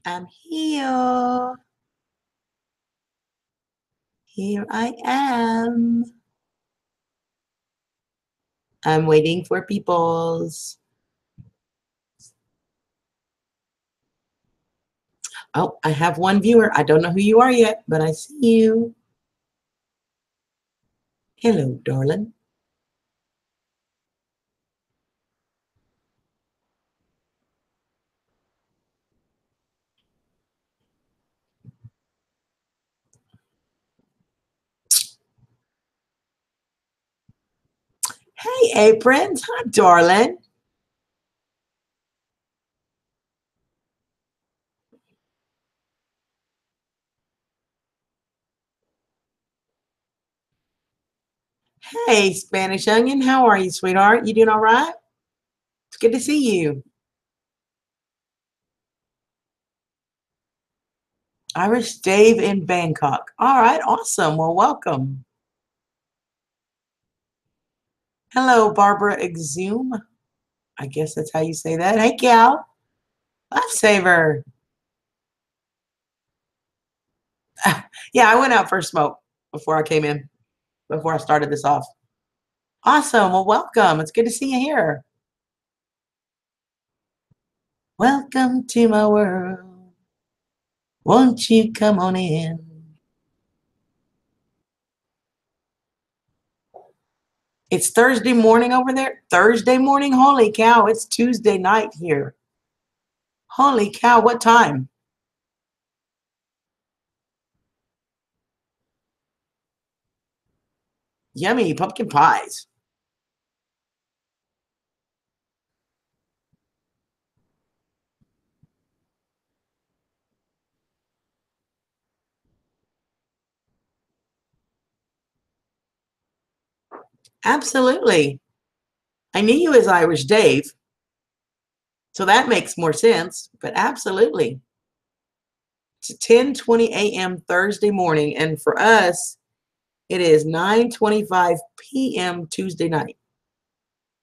I'm here. Here I am. I'm waiting for peoples. Oh, I have one viewer. I don't know who you are yet, but I see you. Hello, darling. Hey, aprons. Hi, darling. Hey, Spanish onion. How are you, sweetheart? You doing all right? It's good to see you. Irish Dave in Bangkok. All right, awesome. Well, welcome. Hello, Barbara Exum. I guess that's how you say that. Hey, Cal. Lifesaver. Yeah, I went out for a smoke before I came in, before I started this off. Awesome. Well, welcome. It's good to see you here. Welcome to my world. Won't you come on in? It's Thursday morning over there. Thursday morning? Holy cow. It's Tuesday night here. Holy cow. What time? Yummy pumpkin pies. Absolutely. I knew you as Irish Dave, so that makes more sense, but absolutely. It's 10:20 a.m. Thursday morning, and for us, it is 9:25 p.m. Tuesday night.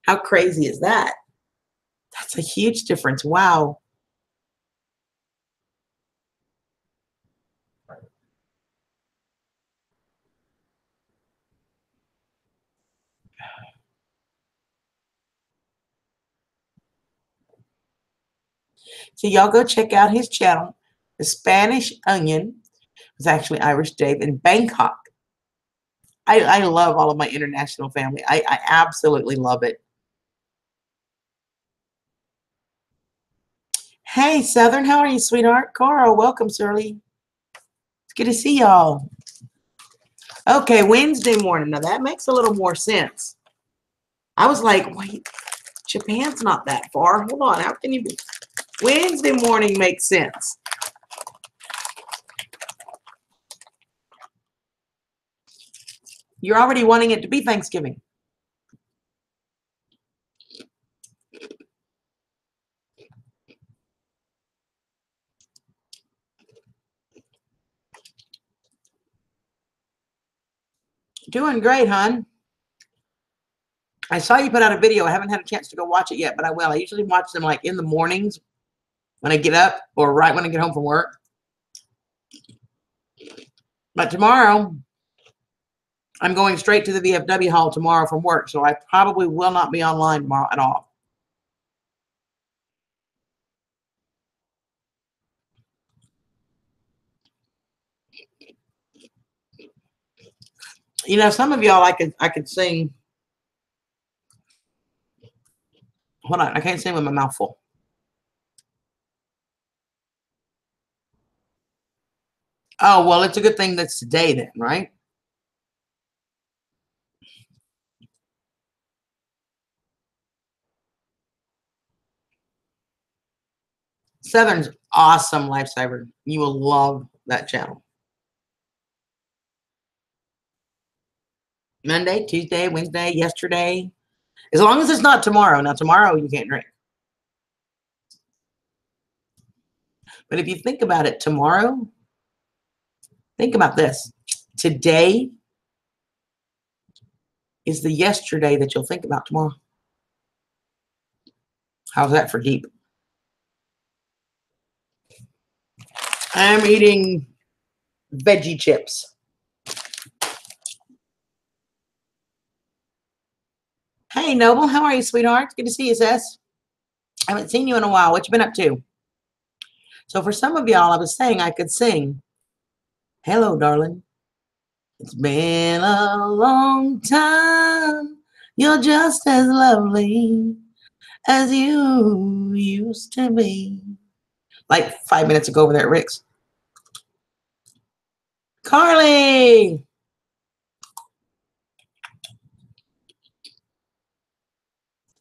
How crazy is that? That's a huge difference. Wow. So y'all go check out his channel. The Spanish Onion was actually Irish Dave in Bangkok. I love all of my international family. I absolutely love it. Hey, Southern, how are you, sweetheart? Carl, welcome, Shirley. It's good to see y'all. Okay, Wednesday morning. Now that makes a little more sense. I was like, wait, Japan's not that far. Hold on. How can you be? Wednesday morning makes sense. You're already wanting it to be Thanksgiving. Doing great, hon. I saw you put out a video. I haven't had a chance to go watch it yet, but I will. I usually watch them like in the mornings when I get up or right when I get home from work. But tomorrow, I'm going straight to the VFW hall tomorrow from work, so I probably will not be online tomorrow at all. You know, some of y'all I could sing. Hold on, I can't sing with my mouth full. Oh, well, it's a good thing that's today then, right? Southern's awesome lifesaver. You will love that channel. Monday, Tuesday, Wednesday, yesterday. As long as it's not tomorrow. Now, tomorrow you can't drink. But if you think about it, tomorrow, think about this. Today is the yesterday that you'll think about tomorrow. How's that for deep? I'm eating veggie chips. Hey, Noble, how are you, sweetheart? Good to see you, sis. I haven't seen you in a while. What you been up to? So for some of y'all, I was saying I could sing. Hello, darling. It's been a long time. You're just as lovely as you used to be. Like 5 minutes ago over there at Rick's. Carly!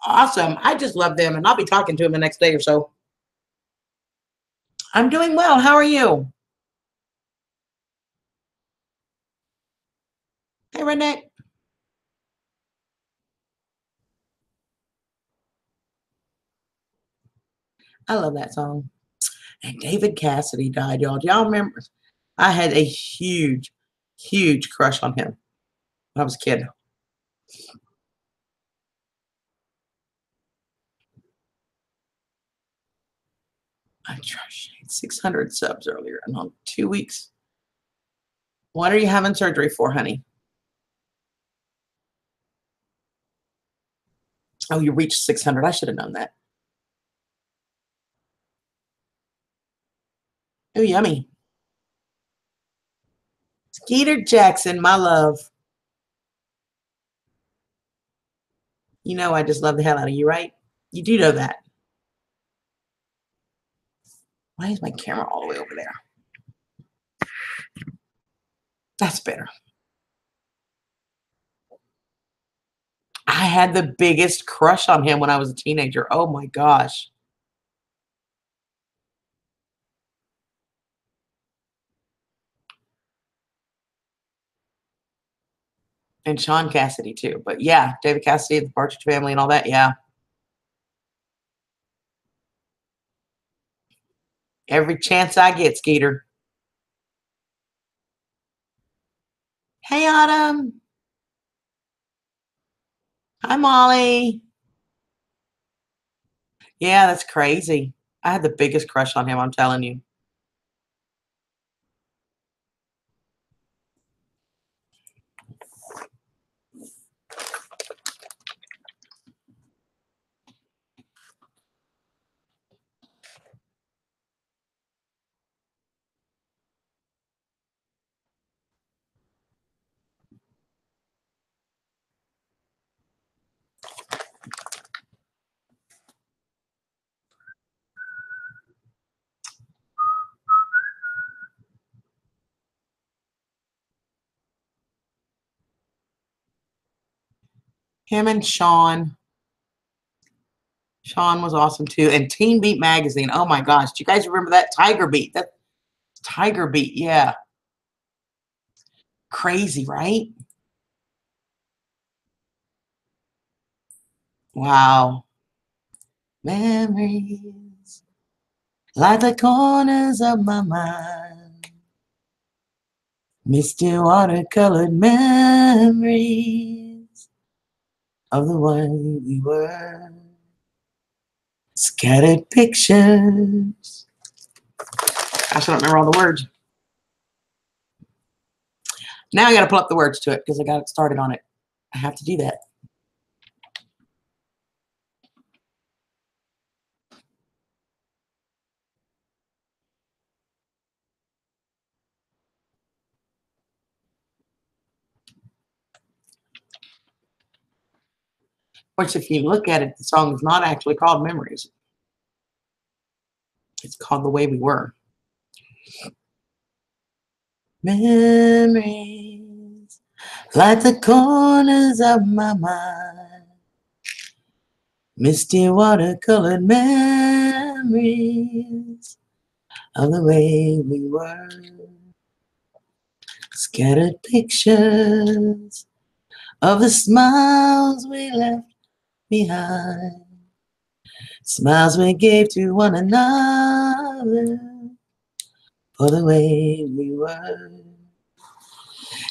Awesome. I just love them, and I'll be talking to them the next day or so. I'm doing well. How are you? Hey, Redneck. I love that song. And David Cassidy died, y'all. Do y'all remember? I had a huge, huge crush on him when I was a kid. I tried 600 subs earlier and on 2 weeks. What are you having surgery for, honey? Oh, you reached 600. I should have known that. Oh, yummy. Skeeter Jackson, my love. You know I just love the hell out of you, right? You do know that. Why is my camera all the way over there? That's better. I had the biggest crush on him when I was a teenager. Oh my gosh. And Sean Cassidy too. But yeah, David Cassidy, the Partridge Family and all that. Yeah. Every chance I get, Skeeter. Hey, Autumn. Hi, Molly. Yeah, that's crazy. I had the biggest crush on him, I'm telling you. Him and Sean. Sean was awesome too. And Teen Beat Magazine. Oh my gosh. Do you guys remember that? Tiger Beat. That Tiger Beat. Yeah. Crazy, right? Wow. Memories like the corners of my mind. Misty watercolored memories of the way we were. Scattered pictures. I don't remember all the words. Now I got to pull up the words to it because I got it started on it. I have to do that. Which, if you look at it, the song is not actually called Memories. It's called The Way We Were. Memories like the corners of my mind. Misty watercolored memories of the way we were. Scattered pictures of the smiles we left behind. Smiles we gave to one another for the way we were.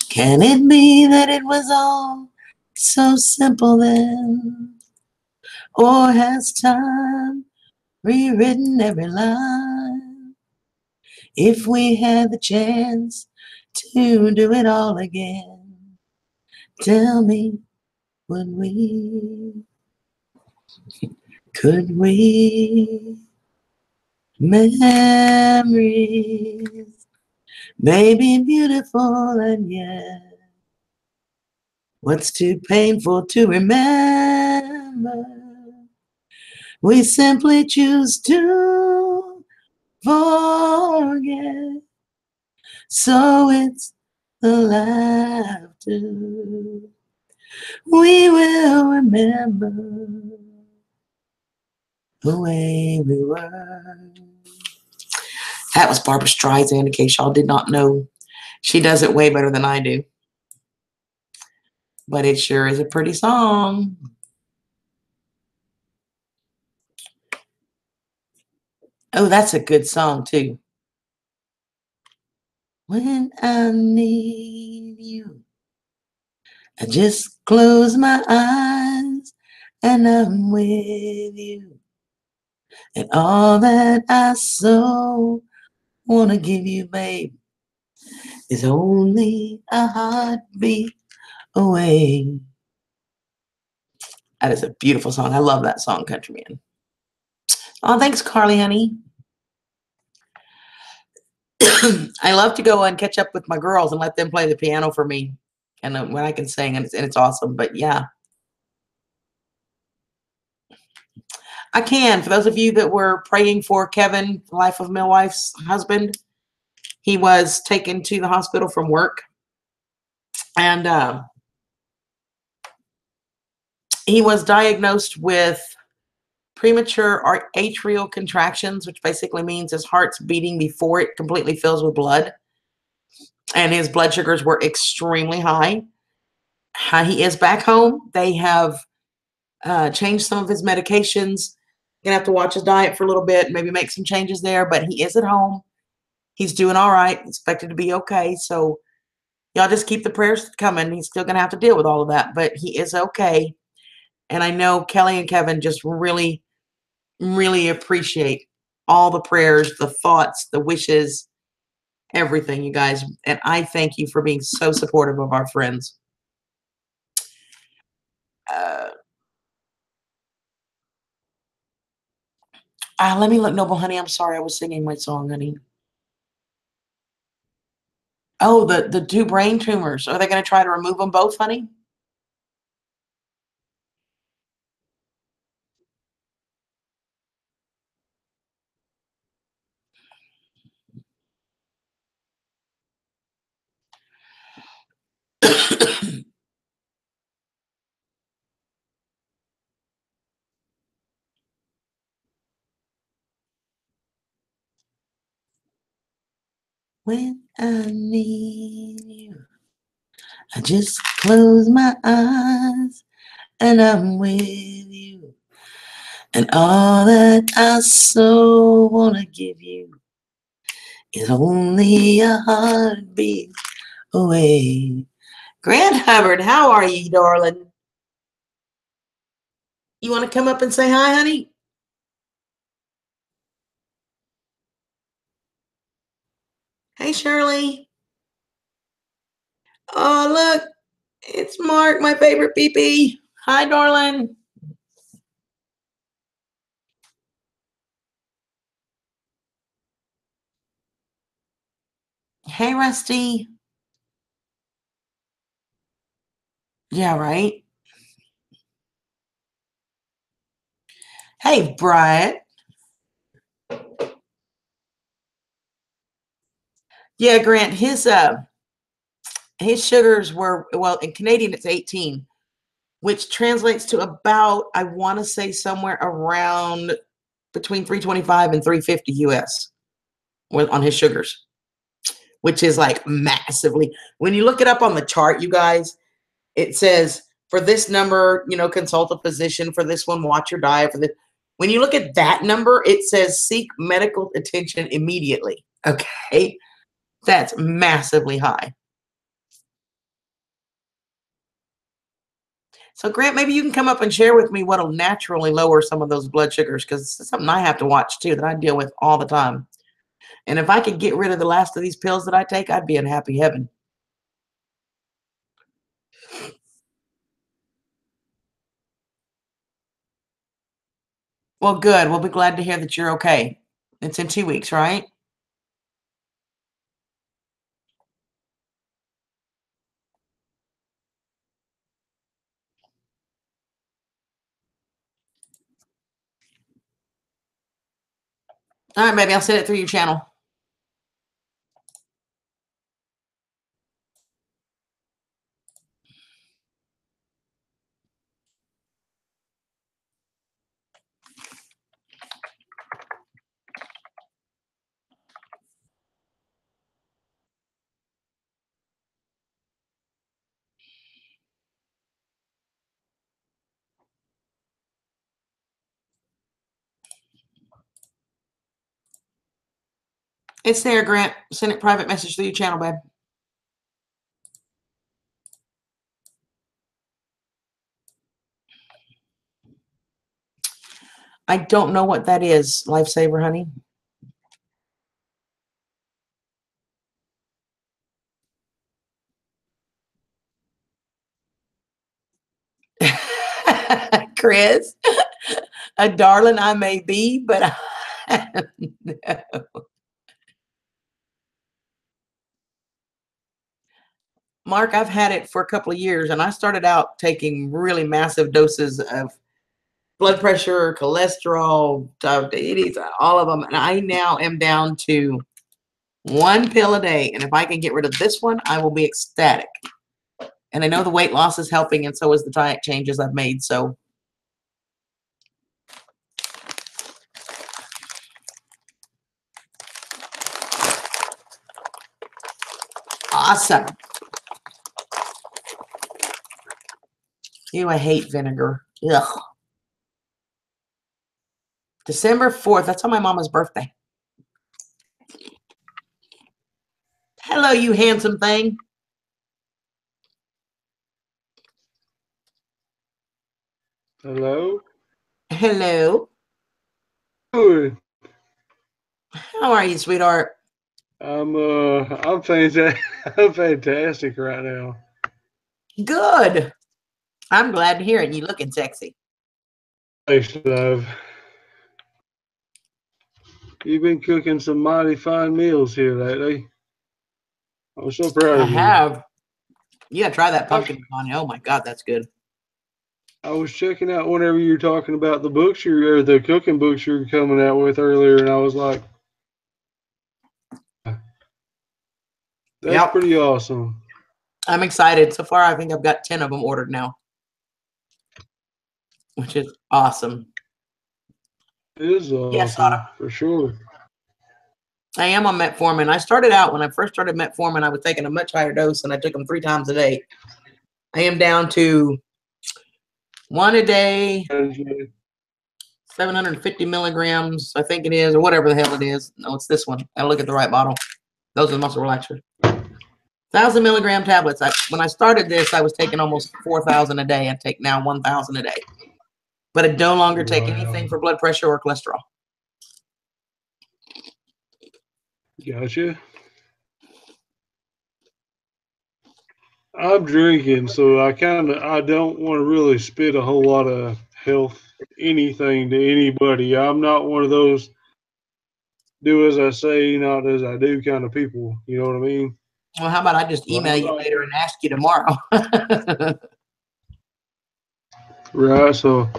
Can it be that it was all so simple then? Or has time rewritten every line? If we had the chance to do it all again, tell me, would we? Could we? Memories may be beautiful, and yet what's too painful to remember? We simply choose to forget. So it's the laughter we will remember the way we were. That was Barbara Streisand, in case y'all did not know. She does it way better than I do. But it sure is a pretty song. Oh, that's a good song, too. When I need you, I just close my eyes and I'm with you. And all that I so want to give you, babe, is only a heartbeat away. That is a beautiful song. I love that song, Countryman. Oh, thanks, Carly, honey. I love to go and catch up with my girls and let them play the piano for me, and when I can sing, and it's awesome. But yeah, I can. For those of you that were praying for Kevin, the life of my wife's husband, he was taken to the hospital from work, and he was diagnosed with premature atrial contractions, which basically means his heart's beating before it completely fills with blood, and his blood sugars were extremely high. He is back home. They have changed some of his medications. Gonna have to watch his diet for a little bit, maybe make some changes there, but he is at home. He's doing all right, expected to be okay. So y'all just keep the prayers coming. He's still gonna have to deal with all of that, but he is okay. And I know Kelly and Kevin just really, really appreciate all the prayers, the thoughts, the wishes, everything, you guys. And I thank you for being so supportive of our friends. Uh, Let me look, Noble Honey. I'm sorry, I was singing my song, honey. Oh, the two brain tumors. Are they going to try to remove them both, honey? When I need you, I just close my eyes and I'm with you. And all that I so want to give you is only a heartbeat away. Grant Hubbard, how are you, darling? You want to come up and say hi, honey? Hey, Shirley. Oh, look, it's Mark, my favorite PP. Hi, darling. Hey, Rusty. Yeah, right. Hey, Bryant. Yeah, Grant, his sugars were, well, in Canadian it's 18, which translates to about, I want to say somewhere around between 325 and 350 US on his sugars, which is like massively. When you look it up on the chart, you guys, it says for this number, consult a physician. For this one, watch your diet. For this, when you look at that number, it says seek medical attention immediately. Okay, that's massively high. So, Grant, maybe you can come up and share with me what'll naturally lower some of those blood sugars, because it's something I have to watch too, that I deal with all the time. And if I could get rid of the last of these pills that I take, I'd be in happy heaven. Well, good. We'll be glad to hear that you're okay. It's in 2 weeks, right? All right, baby. I'll send it through your channel. It's there, Grant. Send it private message through your channel, babe. I don't know what that is, Lifesaver, honey. Chris, a darling I may be, but no. Mark, I've had it for a couple of years, and I started out taking really massive doses of blood pressure, cholesterol, diabetes, all of them. And I now am down to 1 pill a day. And if I can get rid of this one, I will be ecstatic. And I know the weight loss is helping, and so is the diet changes I've made. So awesome. Ew, I hate vinegar. Ugh. December 4th. That's on my mama's birthday. Hello, you handsome thing. Hello. Hello. Good. How are you, sweetheart? I'm fantastic. I'm fantastic right now. Good. I'm glad to hear it. You looking sexy. Thanks, love. You've been cooking some mighty fine meals here lately. I'm so proud I of you. have. You gotta try that I, pumpkin lasagna. Oh my God, that's good. I was checking out whenever you were talking about the books or the cooking books you were coming out with earlier, and I was like, that's Yep. pretty awesome. I'm excited. So far, I think I've got 10 of them ordered now, which is awesome. It is Yes, awesome Autumn. for sure. I am on metformin. I started out when I first started metformin, I was taking a much higher dose, and I took them 3 times a day. I am down to 1 a day, 750 milligrams, I think it is, or whatever the hell it is. No, it's this one. I look at the right bottle. Those are the muscle relaxers. 1,000 milligram tablets. When I started this, I was taking almost 4,000 a day. I take now 1,000 a day. But I no longer take anything for blood pressure or cholesterol. Gotcha. I'm drinking, so I don't want to really spit a whole lot of health anything to anybody. I'm not one of those do as I say, not as I do kind of people. You know what I mean? Well, how about I just email you later and ask you tomorrow? Right. So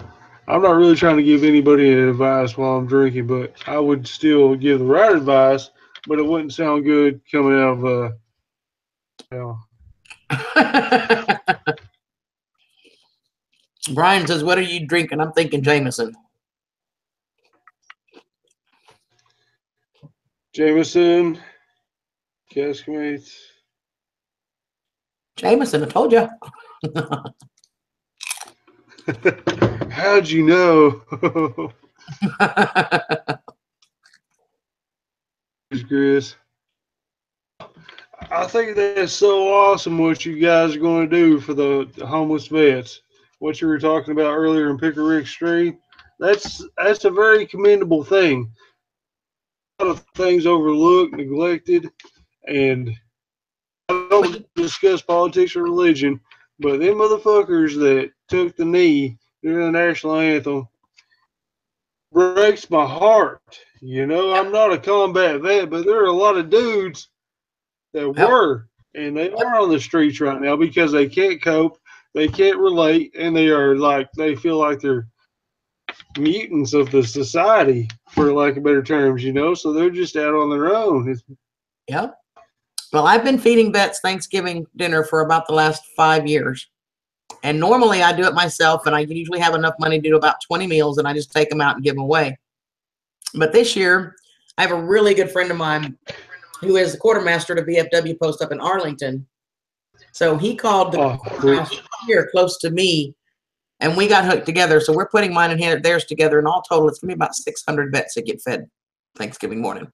I'm not really trying to give anybody advice while I'm drinking, but I would still give the right advice, but it wouldn't sound good coming out of you Brian says, "What are you drinking?" I'm thinking Jameson. Jameson, Caskmates. Jameson, I told you. How'd you know? Chris. I think that's so awesome what you guys are going to do for the homeless vets. What you were talking about earlier in Picker Rick Street. That's a very commendable thing. lot of things overlooked, neglected, and I don't discuss politics or religion, but them motherfuckers that took the knee during the national anthem breaks my heart. You know, I'm not a combat vet, but there are a lot of dudes that Yep. were, and they are on the streets right now because they can't cope, they can't relate, and they are like, they feel like they're mutants of the society, for lack of better terms, you know, so they're just out on their own. Yep. Well, I've been feeding vets Thanksgiving dinner for about the last 5 years. And normally I do it myself, and I usually have enough money to do about 20 meals, and I just take them out and give them away. But this year, I have a really good friend of mine who is the quartermaster to VFW post up in Arlington. So he called the Oh, quartermaster here close to me, and we got hooked together. So we're putting mine and theirs together, and all total, it's going to be about 600 vets that get fed Thanksgiving morning.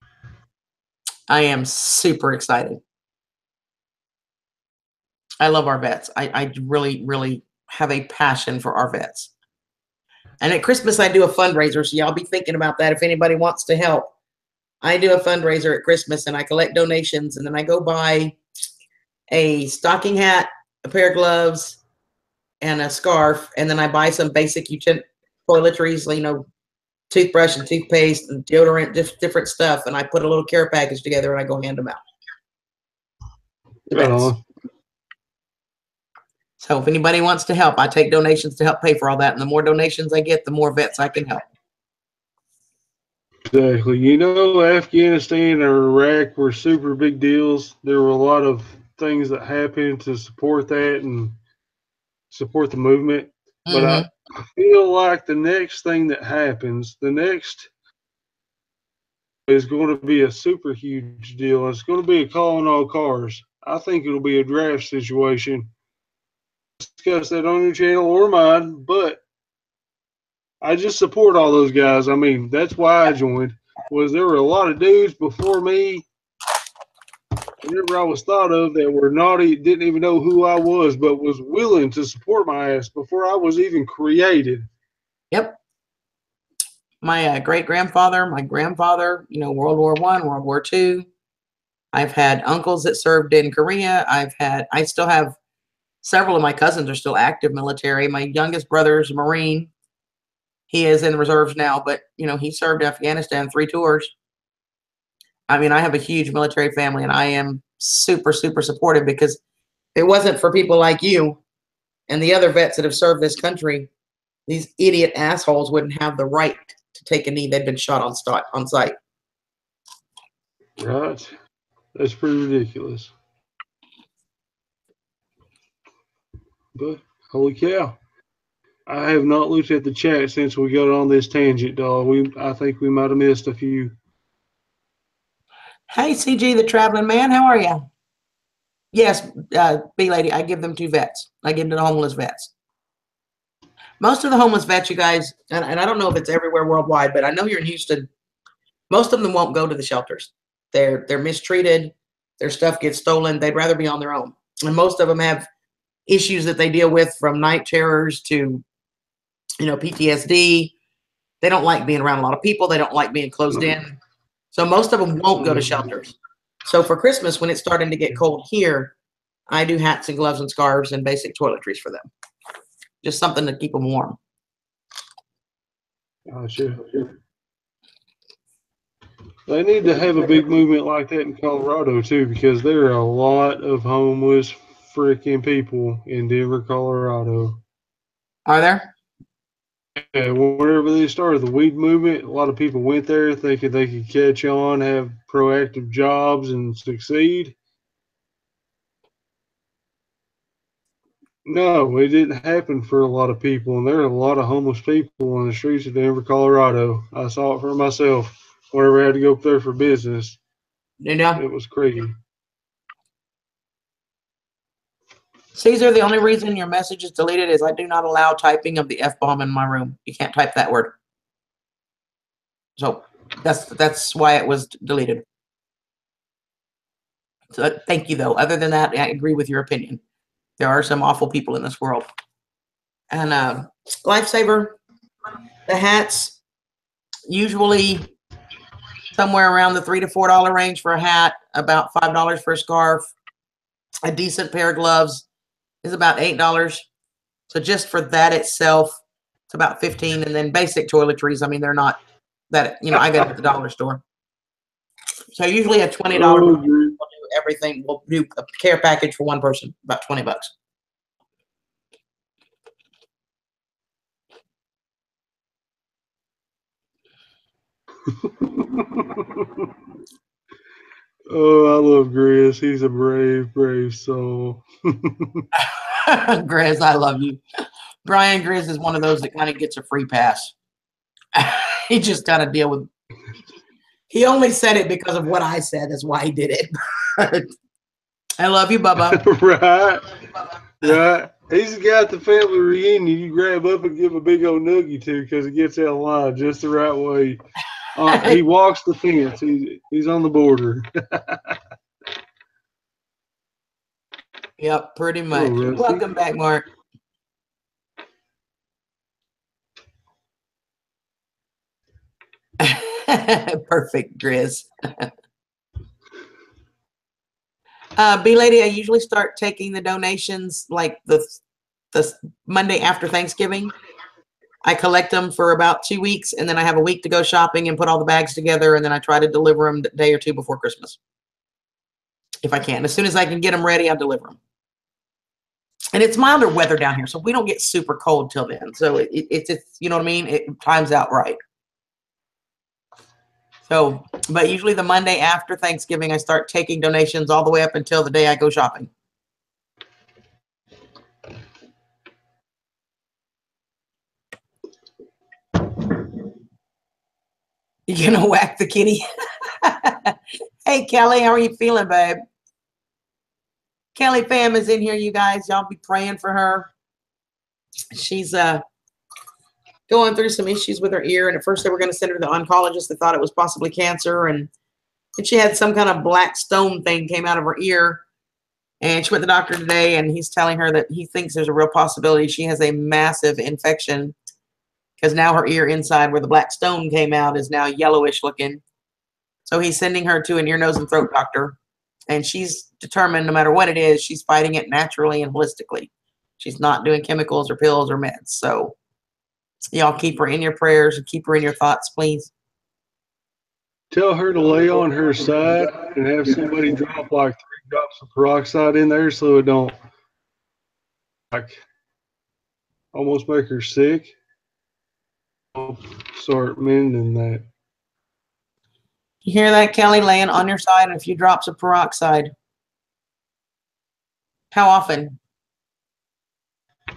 I am super excited. I love our vets. I really, really have a passion for our vets. And at Christmas, I do a fundraiser. So y'all be thinking about that if anybody wants to help. I do a fundraiser at Christmas, and I collect donations, and then I go buy a stocking hat, a pair of gloves, and a scarf, and then I buy some basic toiletries, you know, toothbrush and toothpaste and deodorant, different stuff, and I put a little care package together and I go hand them out. The vets. So if anybody wants to help, I take donations to help pay for all that, and the more donations I get, the more vets I can help. Exactly. You know, Afghanistan or Iraq were super big deals. There were a lot of things that happened to support that and support the movement. But Mm-hmm. I feel like the next thing that happens, the next is going to be a super huge deal. It's going to be a call on all cars. I think it'll be a draft situation. Discuss that on your channel or mine, but I just support all those guys. I mean, that's why I joined. Was there were a lot of dudes before me, whenever I was thought of, that were naughty, didn't even know who I was, but was willing to support my ass before I was even created. Yep. My great-grandfather, my grandfather, you know, World War I, World War II. I've had uncles that served in Korea. I still have several of my cousins are still active military. My youngest brother is a Marine. He is in the reserves now, but you know, he served Afghanistan 3 tours. I mean, I have a huge military family, and I am super, super supportive, because if it wasn't for people like you and the other vets that have served this country, these idiot assholes wouldn't have the right to take a knee. They've been shot on sight. Right? That's pretty ridiculous. But holy cow. I have not looked at the chat since we got on this tangent, dog. I think we might have missed a few. Hey, CG, the traveling man, how are you? Yes, B lady, I give them to vets. I give them to the homeless vets. Most of the homeless vets, you guys, and I don't know if it's everywhere worldwide, but I know here in Houston, most of them won't go to the shelters. They're mistreated. Their stuff gets stolen. They'd rather be on their own. And most of them have issues that they deal with, from night terrors to, you know, PTSD. They don't like being around a lot of people. They don't like being closed in. So most of them won't go to shelters. So for Christmas, when it's starting to get cold here, I do hats and gloves and scarves and basic toiletries for them. Just something to keep them warm. Gotcha. They need to have a big movement like that in Colorado too, because there are a lot of homeless freaking people in Denver, Colorado. Are there? Yeah, whenever they started the weed movement, a lot of people went there thinking they could catch on, have proactive jobs, and succeed. No, it didn't happen for a lot of people, and there are a lot of homeless people on the streets of Denver, Colorado. I saw it for myself whenever I had to go up there for business. You know? It was crazy. Caesar, the only reason your message is deleted is I do not allow typing of the F-bomb in my room. You can't type that word. So that's why it was deleted. So thank you, though. Other than that, I agree with your opinion. There are some awful people in this world. And Lifesaver, the hats, usually somewhere around the $3 to $4 range for a hat, about $5 for a scarf. A decent pair of gloves is about $8. So just for that itself, it's about 15. And then basic toiletries, I mean, they're not that, I got it at the dollar store. So usually a $20 will do everything. We'll do a care package for one person, about $20. Oh, I love Grizz. He's a brave, brave soul. Grizz, I love you. Brian Grizz is one of those that kind of gets a free pass. He just got to deal with. He only said it because of what I said. That's why he did it. I love you, Bubba. Right. Right. He's got the family reunion you grab up and give a big old noogie to because he gets out of line just the right way. He walks the fence. He's on the border. Yep, pretty Oh, much. Rusty. Welcome back, Mark. Perfect, Grizz. B Lady, I usually start taking the donations like the Monday after Thanksgiving. I collect them for about 2 weeks, and then I have a week to go shopping and put all the bags together, and then I try to deliver them a day or two before Christmas, if I can. As soon as I can get them ready, I'll deliver them. And it's milder weather down here, so we don't get super cold till then. So it's you know what I mean? It times out right. So, but usually the Monday after Thanksgiving, I start taking donations all the way up until the day I go shopping. You gonna whack the kitty? Hey, Kelly, how are you feeling, babe? Kelly Pham is in here, you guys. Y'all be praying for her. She's going through some issues with her ear, and at first they were going to send her to the oncologist. They thought it was possibly cancer, and she had some kind of black stone thing came out of her ear. And she went to the doctor today, and he's telling her that he thinks there's a real possibility she has a massive infection because now her ear inside where the black stone came out is now yellowish looking. So he's sending her to an ear, nose, and throat doctor. And she's determined no matter what it is, she's fighting it naturally and holistically. She's not doing chemicals or pills or meds. So y'all keep her in your prayers and keep her in your thoughts, please. Tell her to lay on her side and have somebody drop like 3 drops of peroxide in there so it don't like almost make her sick. I'll start mending that. You hear that, Kelly? Laying on your side and a few drops of peroxide. How often?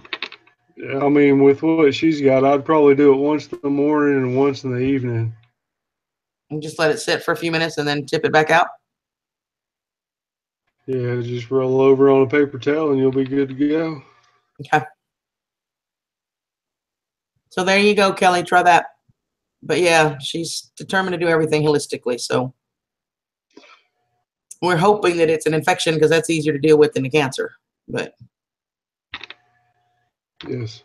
I mean, with what she's got, I'd probably do it once in the morning and once in the evening. And just let it sit for a few minutes and then tip it back out? Yeah, just roll over on a paper towel and you'll be good to go. Okay. So there you go, Kelly. Try that. But yeah, she's determined to do everything holistically. So we're hoping that it's an infection because that's easier to deal with than a cancer. But yes.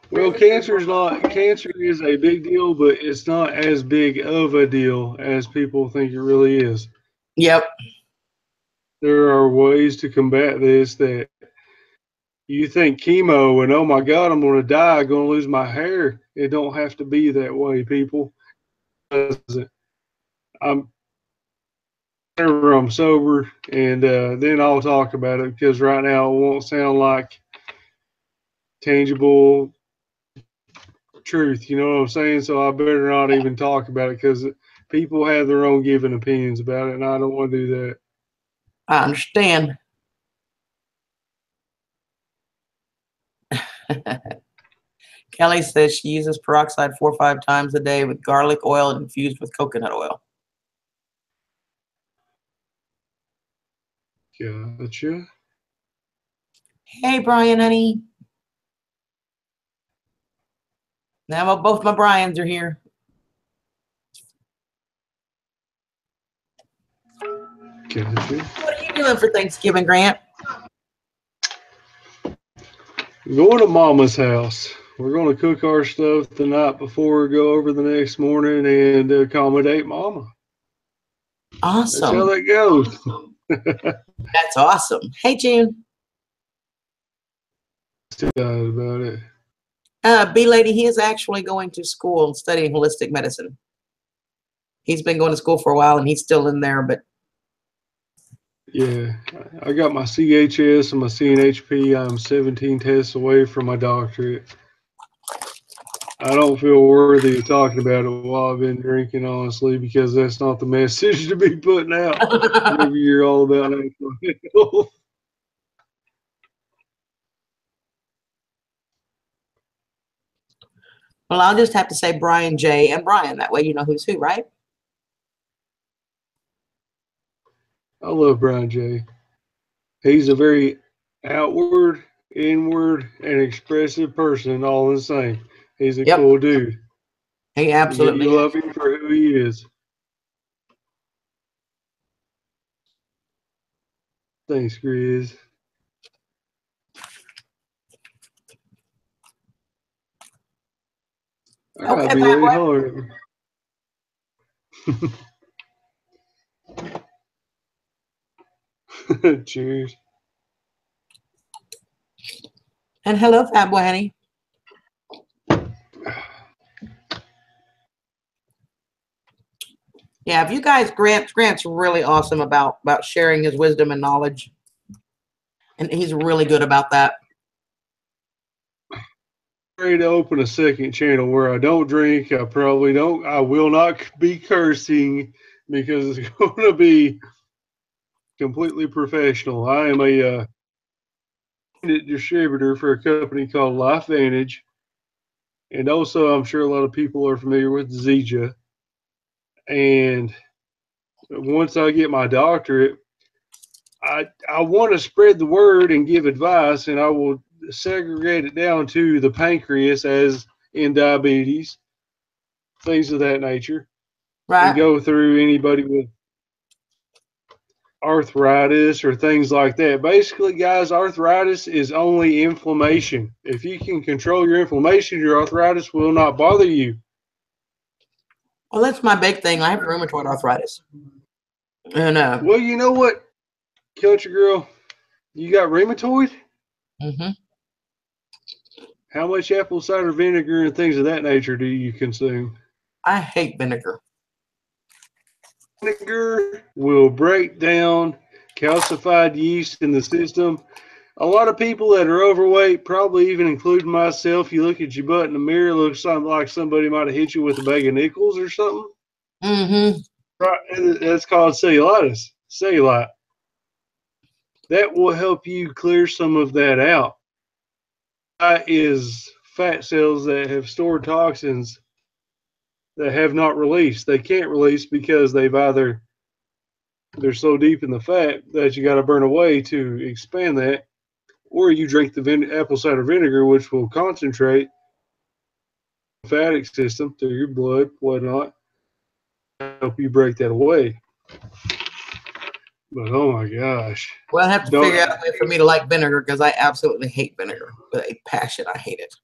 Well, cancer is a big deal, but it's not as big of a deal as people think it really is. yep. There are ways to combat this that you think chemo and oh my God, I'm going to die, I'm going to lose my hair. It don't have to be that way, people. I'm whenever I'm sober, and then I'll talk about it because right now it won't sound like tangible truth. You know what I'm saying? So I better not even talk about it because people have their own given opinions about it, and I don't want to do that. I understand. Kelly says she uses peroxide 4 or 5 times a day with garlic oil infused with coconut oil. Gotcha. Hey, Brian, honey. Now both my Brians are here. Gotcha. What are you doing for Thanksgiving, Grant? Going to Mama's house. we're going to cook our stuff the night before, go over the next morning, and accommodate Mama. That's how Awesome. that goes. That's awesome. Hey, June. About it. B lady, he is actually going to school studying holistic medicine. He's been going to school for a while and he's still in there, but Yeah, I got my CHS and my CNHP. I'm 17 tests away from my doctorate. I don't feel worthy of talking about it while I've been drinking, honestly, because that's not the message to be putting out whenever you're all about natural health. well, I'll just have to say Brian J. and Brian. That way you know who's who, right? I love Brian J. He's a very outward, inward, and expressive person all the same. He's a Yep, cool dude. he absolutely You love is. him for who he is. Thanks, Grizz. All right, Okay, B bad lady, boy. holler. Cheers. And hello, fat boy, honey. Yeah, if you guys, Grant's really awesome about sharing his wisdom and knowledge, and he's really good about that. Ready to open a second channel where I don't drink. I probably don't. I will not be cursing because it's going to be completely professional. I am a distributor for a company called LifeVantage, and also I'm sure a lot of people are familiar with Zija. And once I get my doctorate, I want to spread the word and give advice, and I will segregate it down to the pancreas, as in diabetes, things of that nature, and Right. go through anybody with arthritis or things like that. Basically, guys, arthritis is only inflammation. If you can control your inflammation, your arthritis will not bother you. Well, that's my big thing. I have rheumatoid arthritis, and Well, you know what, country girl, you got rheumatoid. mhm. How much apple cider vinegar and things of that nature do you consume? I hate vinegar. Vinegar will break down calcified yeast in the system. A lot of people that are overweight, probably even including myself, you look at your butt in the mirror, it looks something like somebody might have hit you with a bag of nickels or something. Mm-hmm. Right, and that's called cellulitis, cellulite. That will help you clear some of that out. That is fat cells that have stored toxins that have not released. They can't release because they're so deep in the fat that you got to burn away to expand that, or you drink the apple cider vinegar, which will concentrate the lymphatic system through your blood, whatnot, help you break that away. But oh my gosh, Well, I have to don't figure out a way for me to like vinegar because I absolutely hate vinegar with a passion. I hate it.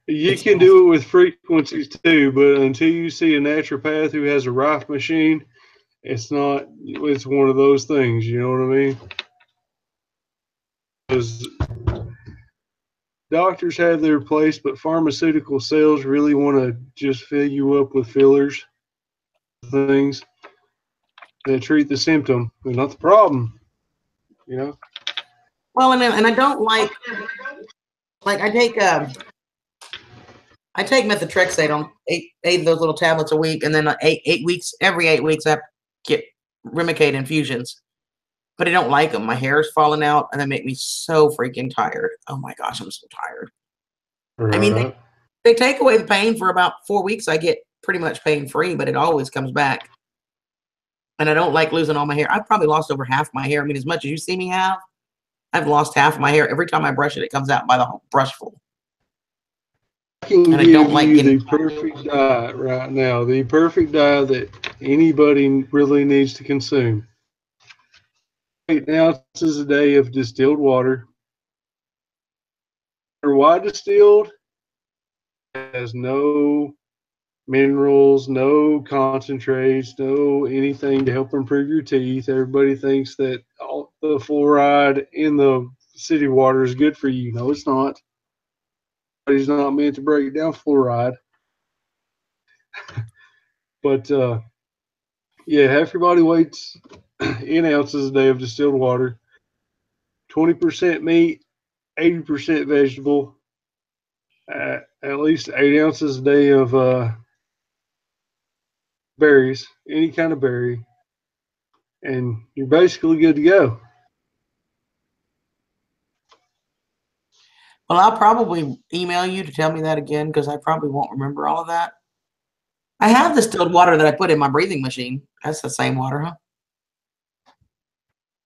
you It's can do it with frequencies too, but until you see a naturopath who has a rife machine, it's not. It's one of those things. You know what I mean? Because doctors have their place, but pharmaceutical sales really want to just fill you up with fillers, things that treat the symptom and not the problem. You know? well, and I don't like I take methotrexate on eight of those little tablets a week, and then 8 weeks every 8 weeks I have to get Remicade infusions. But I don't like them. My hair is falling out, and they make me so freaking tired. Oh my gosh, I'm so tired. I mean, Right. they take away the pain for about 4 weeks. I get pretty much pain free, but it always comes back. And I don't like losing all my hair. I've probably lost over half my hair. I mean, as much as you see me have, I've lost half of my hair. Every time I brush it, it comes out by the whole brushful. I can And I don't give like you getting. the perfect diet right now, the perfect diet that anybody really needs to consume. 8 ounces a day of distilled water. Why distilled? has no minerals, no concentrates, no anything to help improve your teeth. Everybody thinks that all the fluoride in the city water is good for you. No, it's not. It's not meant to break down fluoride. But yeah, half your body weight's in ounces a day of distilled water. 20% meat, 80% vegetable. At least 8 ounces a day of berries, any kind of berry, and you're basically good to go. Well, I'll probably email you to tell me that again because I probably won't remember all of that. I have distilled water that I put in my breathing machine. That's the same water, huh?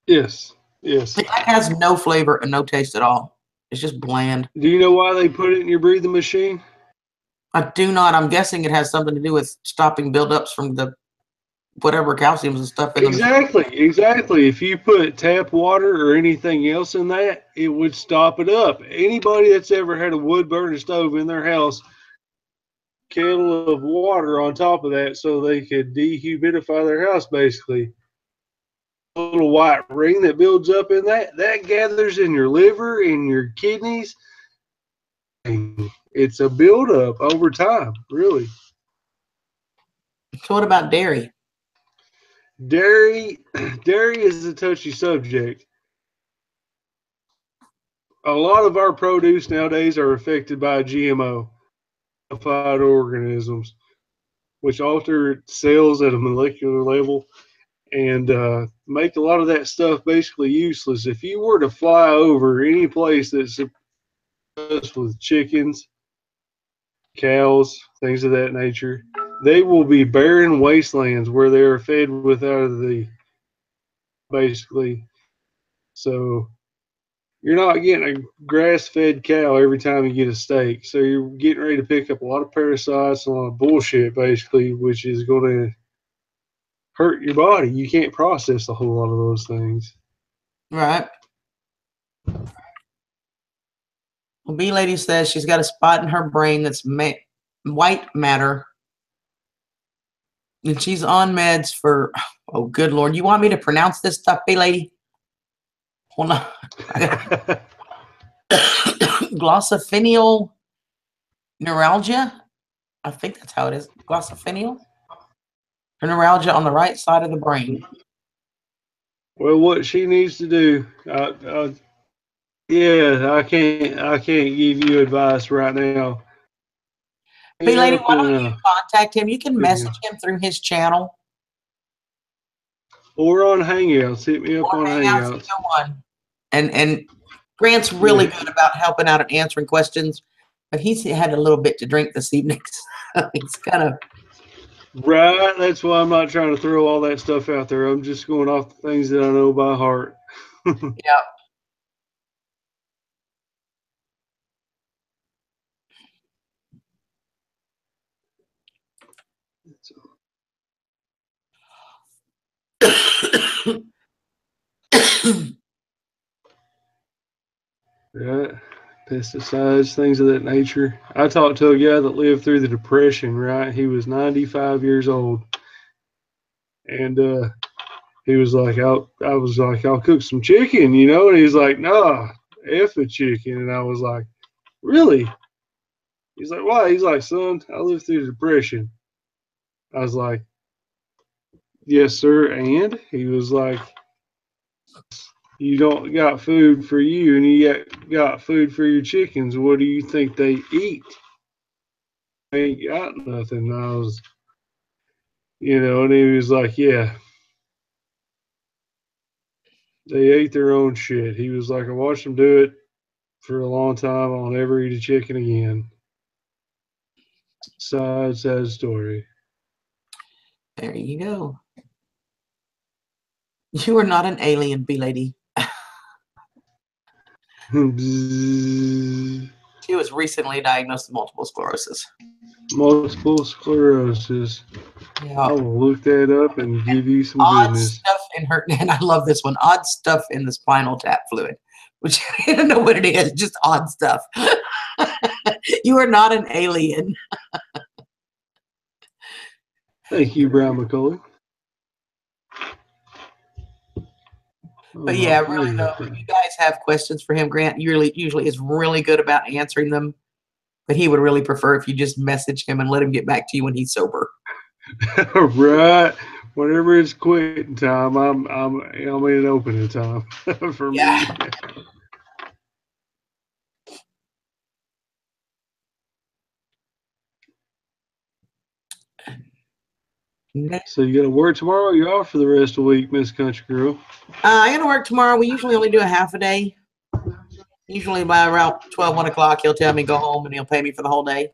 Yes, yes. It has no flavor and no taste at all. It's just bland. Do you know why they put it in your breathing machine? I do not. I'm guessing it has something to do with stopping buildups from the whatever calciums and stuff in the machine. Exactly, exactly. If you put tap water or anything else in that, it would stop it up. Anybody that's ever had a wood burning stove in their house, kettle of water on top of that so they could dehumidify their house basically. A little white ring that builds up in that gathers in your liver, in your kidneys. It's a buildup over time, really. So what about dairy? Dairy, dairy is a touchy subject. A lot of our produce nowadays are affected by GMO, modified organisms, which alter cells at a molecular level and make a lot of that stuff basically useless. If you were to fly over any place that's with chickens, cows, things of that nature, they will be barren wastelands where they are fed without the basically. So you're not getting a grass-fed cow every time you get a steak. So you're getting ready to pick up a lot of parasites and a lot of bullshit, basically, which is going to hurt your body. You can't process a whole lot of those things. Right. Well, B Lady says she's got a spot in her brain that's white matter, and she's on meds for. Oh, good Lord! You want me to pronounce this stuff, B Lady? Hold on. Glossophenyl neuralgia. I think that's how it is. Glossophenyl. Neuralgia on the right side of the brain. Well, what she needs to do, yeah, I can't give you advice right now. B Lady, Up why don't and you contact him? You can video. message him through his channel Or on Hangouts. Hit me up or on Hangouts, Hangouts. either one. And Grant's really Yeah. good about helping out and answering questions, but he's had a little bit to drink this evening. So he's kind of Right. That's why I'm not trying to throw all that stuff out there. I'm just going off the things that I know by heart. yeah. Right. Pesticides, things of that nature. I talked to a guy that lived through the Depression, right? He was 95 years old. And he was like, I was like, I'll cook some chicken, you know? And he's like, nah, F a chicken. And I was like, really? He's like, why? He's like, son, I lived through the Depression. I was like, yes, sir. And he was like, you don't got food for you and you got food for your chickens. What do you think they eat? They ain't got nothing. And I was, and he was like, yeah, they ate their own shit. He was like, I watched them do it for a long time. I'll never eat a chicken again. Sad story. There you go. You are not an alien, B Lady. She was recently diagnosed with multiple sclerosis. Multiple sclerosis. Yeah. I will look that up and give you some Odd goodness. stuff in her, and I love this one. Odd stuff in the spinal tap fluid, which I don't know what it is, just odd stuff. You are not an alien. Thank you, Brown McCully. But Oh, yeah, what really is though, that if you thing? guys have questions for him, Grant usually is really good about answering them. But he would really prefer if you just message him and let him get back to you when he's sober. Right. Whenever it's quitting time, I'm in opening time for Yeah. me. So you got to work tomorrow? Or you off for the rest of the week, Miss Country Girl? I got to work tomorrow. We usually only do a half a day. Usually by around 12, 1 o'clock, he'll tell me go home and he'll pay me for the whole day.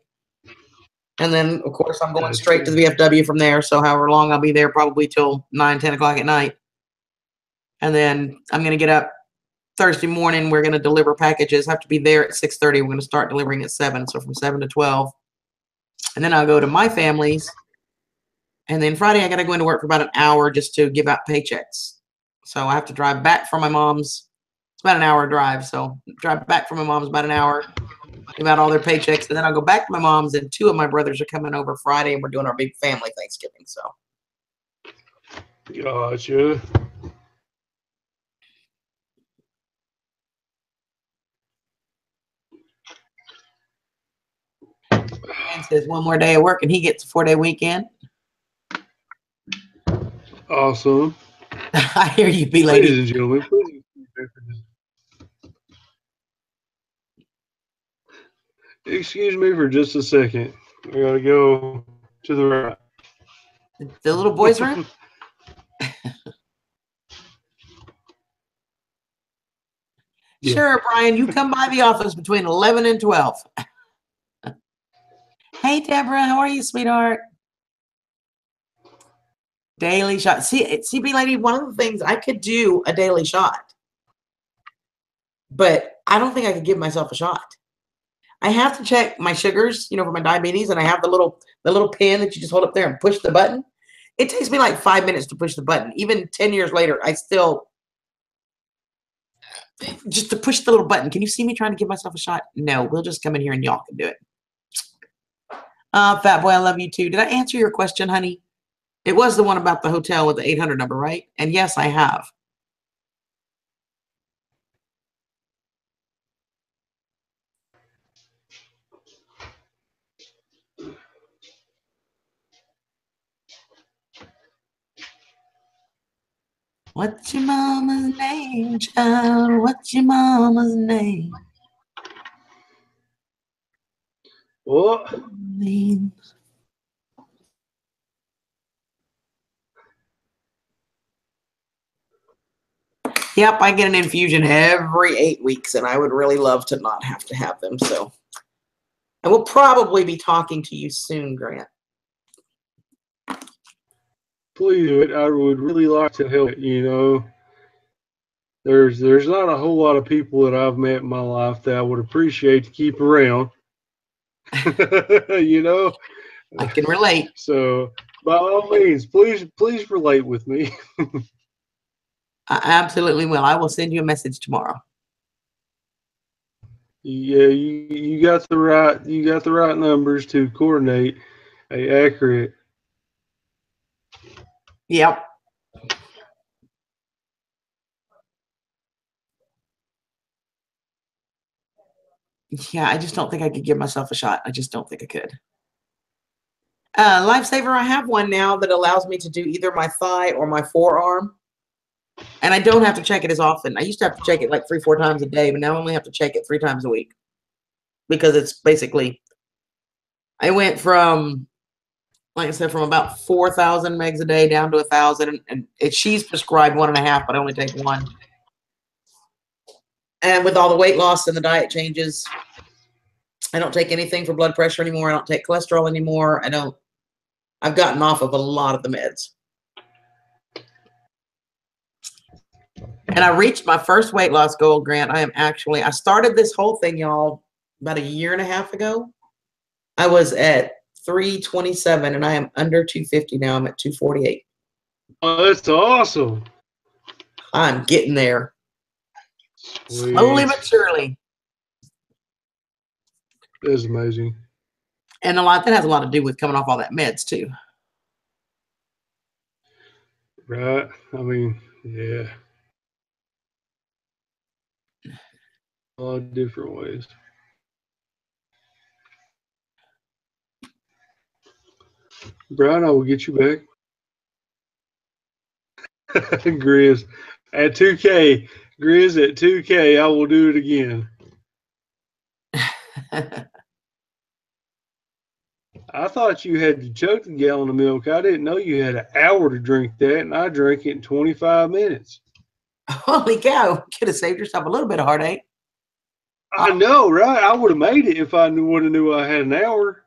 And then, of course, I'm going straight to the VFW from there. So however long I'll be there, probably till 9, 10 o'clock at night. And then I'm going to get up Thursday morning. We're going to deliver packages. Have to be there at 6:30. We're going to start delivering at 7. So from 7 to 12. And then I'll go to my family's. And then Friday, I got to go into work for about an hour just to give out paychecks. So I have to drive back from my mom's. It's about an hour drive. So drive back from my mom's about an hour, give out all their paychecks. And then I'll go back to my mom's. And 2 of my brothers are coming over Friday, and we're doing our big family Thanksgiving. So Gotcha. Dan says 1 more day of work, and he gets a 4-day weekend. Awesome. I hear you, B Ladies lady. and gentlemen, please excuse me for just a second. We got to go to the right. The little boy's room? Yeah. Sure, Brian. You come by the office between 11 and 12. Hey, Deborah. How are you, sweetheart? Daily shot. See, B lady, one of the things I could do a daily shot, but I don't think I could give myself a shot. I have to check my sugars, for my diabetes, and I have the little pin that you just hold up there and push the button. It takes me like 5 minutes to push the button. Even 10 years later, I still just to push the little button. Can you see me trying to give myself a shot? No, we'll just come in here and y'all can do it. Fat boy, I love you too. Did I answer your question, honey? It was the one about the hotel with the 800 number, right? And yes, I have. What's your mama's name, child? What's your mama's name? What? Yep, I get an infusion every 8 weeks, and I would really love to not have to have them. So I will probably be talking to you soon, Grant. Please do it. I would really like to help. There's not a whole lot of people that I've met in my life that I would appreciate to keep around. you know, I can relate. so by all means, please relate with me. I absolutely will. I will send you a message tomorrow. Yeah, you got the right numbers to coordinate a accurate. Yep. Yeah, I just don't think I could give myself a shot. I just don't think I could. Lifesaver, I have one now that allows me to do either my thigh or my forearm. And I don't have to check it as often. I used to have to check it like 3, 4 times a day, but now I only have to check it 3 times a week. Because it's basically, I went from, like I said, from about 4,000 megs a day down to 1,000. And she's prescribed 1.5, but I only take 1. And with all the weight loss and the diet changes, I don't take anything for blood pressure anymore. I don't take cholesterol anymore. I've gotten off of a lot of the meds. And I reached my first weight loss goal, Grant. I started this whole thing, y'all, about 1.5 years ago. I was at 327 and I am under 250 now. I'm at 248. Oh, that's awesome. I'm getting there. Sweet. Slowly but surely. That's amazing. And that has a lot to do with coming off all that meds too. Right. I mean, yeah. A lot of different ways. Brian, I will get you back. Grizz. At 2K. Grizz at 2K. I will do it again. I thought you had to chug a gallon of milk. I didn't know you had an hour to drink that, and I drank it in 25 minutes. Holy cow! Could have saved yourself a little bit of heartache. I know, right? I would have made it if I would have knew I had an hour.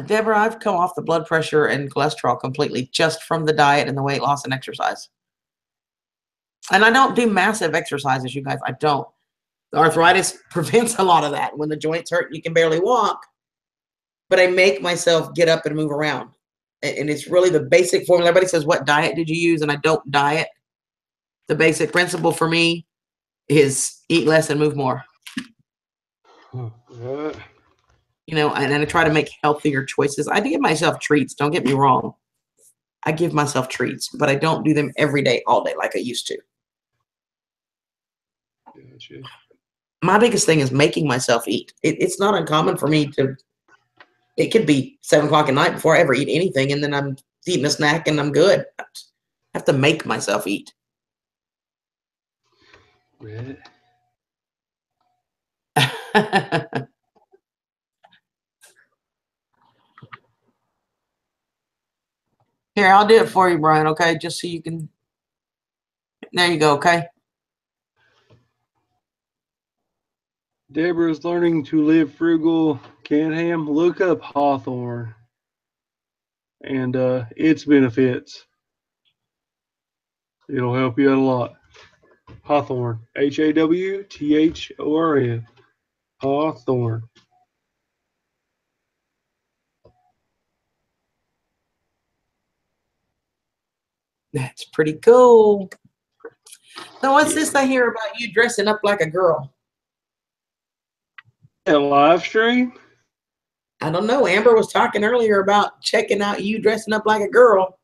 Deborah, I've come off the blood pressure and cholesterol completely just from the diet and the weight loss and exercise. And I don't do massive exercises, you guys. I don't. The arthritis prevents a lot of that. When the joints hurt, you can barely walk. But I make myself get up and move around. And it's really the basic formula. Everybody says, what diet did you use? And I don't diet. The basic principle for me is eat less and move more. Right. You know, and I try to make healthier choices. I give myself treats. Don't get me wrong. I give myself treats, but I don't do them every day, all day like I used to. Gotcha. My biggest thing is making myself eat. It's not uncommon for me to, it could be 7 o'clock at night before I ever eat anything, and then I'm eating a snack and I'm good. I have to make myself eat. Right. Here, I'll do it for you, Brian, okay? Just so you can, there you go, okay? Deborah's learning to live frugal. Canham, look up Hawthorne and its benefits. It'll help you out a lot. Hawthorne, Hawthorn. Hawthorne. That's pretty cool. So what's this I hear about you dressing up like a girl? A live stream? I don't know. Amber was talking earlier about checking out you dressing up like a girl.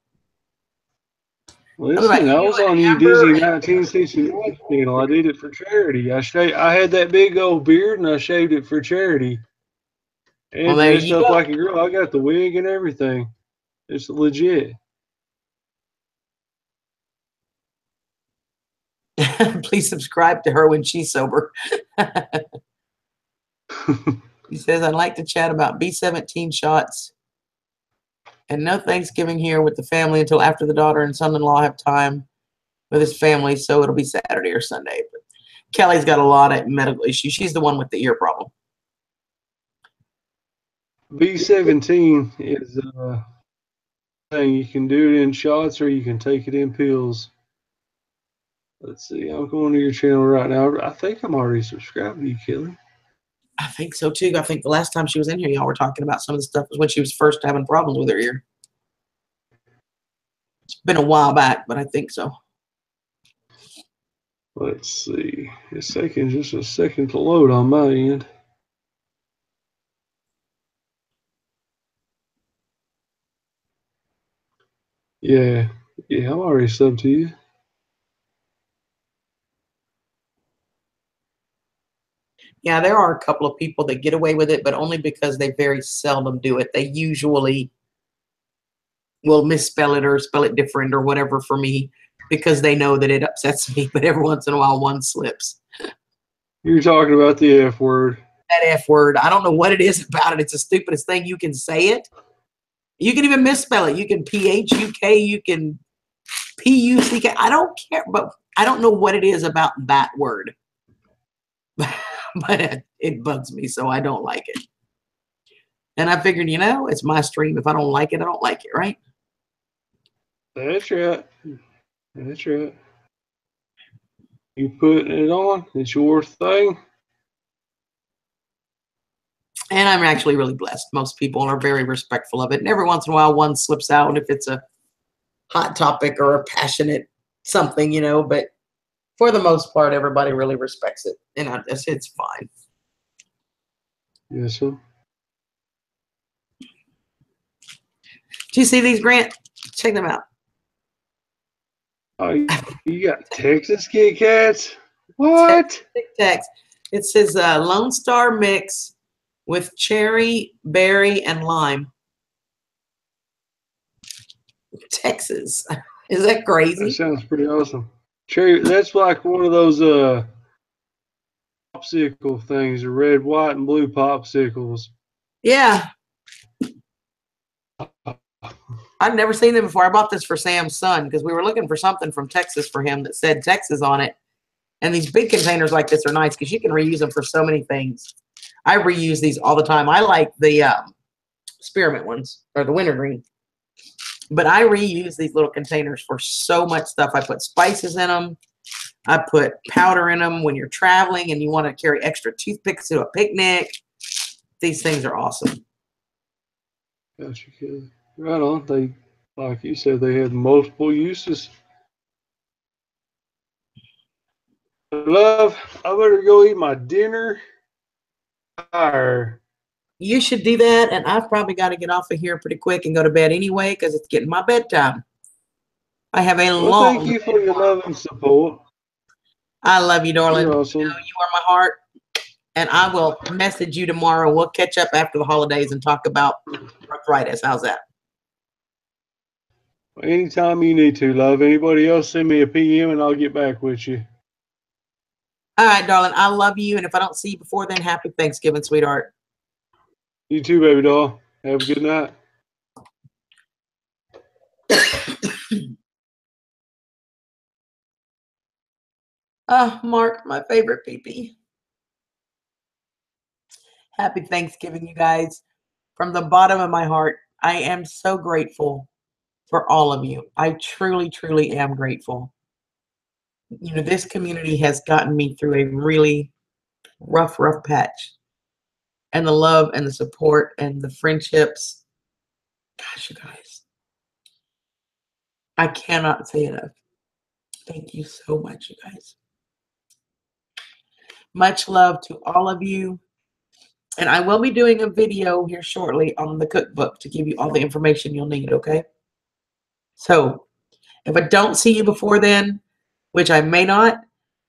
Listen, I was on you Disney 1969 channel. I did it for charity. I had that big old beard and I shaved it for charity. And dressed up like a girl. I got the wig and everything. It's legit. Please subscribe to her when she's sober. He says, I'd like to chat about B17 shots and no Thanksgiving here with the family until after the daughter and son-in-law have time with his family, so it'll be Saturday or Sunday. But Kelly's got a lot of medical issues. She's the one with the ear problem. B17 is a thing. You can do it in shots or you can take it in pills. Let's see. I'm going to your channel right now. I think I'm already subscribed to you, Kelly. I think so too. I think the last time she was in here, y'all were talking about some of the stuff was when she was first having problems with her ear. It's been a while back, but I think so. Let's see. It's taking just a second to load on my end. Yeah, I'm already subbed to you. Yeah, there are a couple of people that get away with it, but only because they very seldom do it. They usually will misspell it or spell it different or whatever for me because they know that it upsets me, but every once in a while one slips. You're talking about the F word. That F word. I don't know what it is about it. It's the stupidest thing. You can say it. You can even misspell it. You can P-H-U-K. You can P-U-C-K. I don't care, but I don't know what it is about that word. But it bugs me, so I don't like it. And I figured, you know, it's my stream. If I don't like it, I don't like it, right? That's right. That's right. You putting it on, it's your thing. And I'm actually really blessed. Most people are very respectful of it. And every once in a while, one slips out if it's a hot topic or a passionate something, you know. But For the most part, everybody really respects it, and it's fine. Yes, sir. Do you see these, Grant? Check them out. Oh, you got Texas Kit Kats? What? Tic Tacs. It says Lone Star mix with cherry, berry, and lime. Texas. Is that That crazy? sounds pretty awesome. Cherry, that's like one of those popsicle things, the red, white, and blue popsicles. Yeah. I've never seen them before. I bought this for Sam's son because we were looking for something from Texas for him that said Texas on it. And these big containers like this are nice because you can reuse them for so many things. I reuse these all the time. I like the spearmint ones or the wintergreen. But I reuse these little containers for so much stuff. I put spices in them. I put powder in them when you're traveling and you want to carry extra toothpicks to a picnic. These things are awesome. Gotcha, kid. Right on. They, like you said, they had multiple uses. Love, I better go eat my dinner. Or You should do that. And I've probably got to get off of here pretty quick and go to bed anyway because it's getting my bedtime. I have a well, thank long. you for your love and support. I love you, darling. You're You awesome. know, you are my heart. And I will message you tomorrow. We'll catch up after the holidays and talk about arthritis. How's that? Anytime you need to, love. Anybody else, send me a PM and I'll get back with you. All right, darling. I love you. And if I don't see you before then, happy Thanksgiving, sweetheart. You too, baby doll. Have a good night. Mark, my favorite peepee. Happy Thanksgiving, you guys. From the bottom of my heart, I am so grateful for all of you. I truly, truly am grateful. You know, this community has gotten me through a really rough patch. And the love and the support and the friendships. Gosh, you guys, I cannot say enough. Thank you so much, you guys. Much love to all of you. And I will be doing a video here shortly on the cookbook to give you all the information you'll need, okay? So if I don't see you before then, which I may not,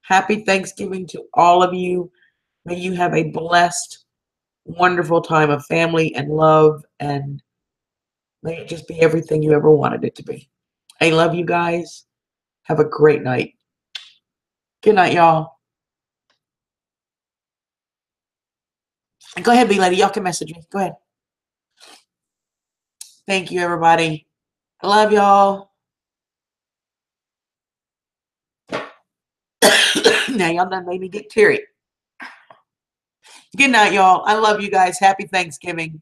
happy Thanksgiving to all of you. May you have a blessed, wonderful time of family and love, and may it just be everything you ever wanted it to be. I love you guys. Have a great night. Good night, y'all. Go ahead, B-Lady. Y'all can message me. Go ahead. Thank you, everybody. I love y'all. Now, y'all done made me get teary. Good night, y'all. I love you guys. Happy Thanksgiving.